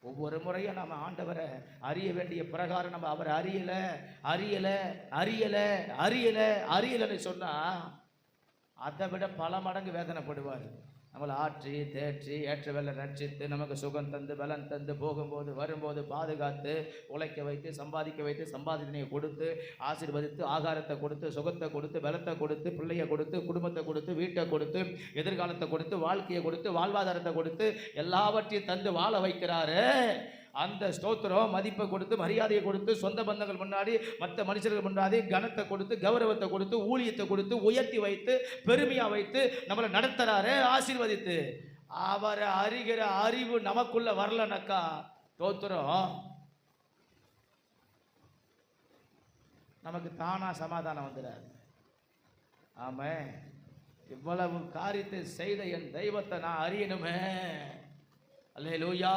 ஒவ்வொரு முறையும் நம்ம ஆண்டவரை அறிய வேண்டிய பிரகாரம் நம்ம அவரை அறியலை அறியலை அறியலை அறியலை அறியலைன்னு சொன்னால் அதை விட பல மடங்கு வேதனைப்படுவார். நம்மளை ஆற்றி தேற்றி ஏற்ற வேலை ரட்சித்து நமக்கு சுகம் தந்து பலன் தந்து போகும்போது வரும்போது பாதுகாத்து உழைக்க வைத்து சம்பாதிக்க வைத்து சம்பாதித்தனையை கொடுத்து ஆசீர்வதித்து ஆகாரத்தை கொடுத்து சுகத்தை கொடுத்து பலத்தை கொடுத்து பிள்ளையை கொடுத்து குடும்பத்தை கொடுத்து வீட்டை கொடுத்து எதிர்காலத்தை கொடுத்து வாழ்க்கையை கொடுத்து வாழ்வாதாரத்தை கொடுத்து எல்லாவற்றையும் தந்து வாழ வைக்கிறாரு. அந்த ஸ்தோத்திரம் மதிப்பை கொடுத்து மரியாதையை கொடுத்து சொந்த பந்தங்கள் முன்னாடி மற்ற மனுஷர்கள் முன்னாடி கனத்தை கொடுத்து கௌரவத்தை கொடுத்து ஊழியத்தை கொடுத்து உயர்த்தி வைத்து பெருமையாக வைத்து நம்மளை நடத்துறாரு ஆசீர்வதித்து. அவரை அறிகிற அறிவு நமக்குள்ள வரலனாக்கா ஸ்தோத்திரம் நமக்கு தானா சமாதானம் வந்துடாது. ஆமாம், இவ்வளவு காரியத்தை செய்த என் தெய்வத்தை நான் அறியணுமே. அல்லேலூயா.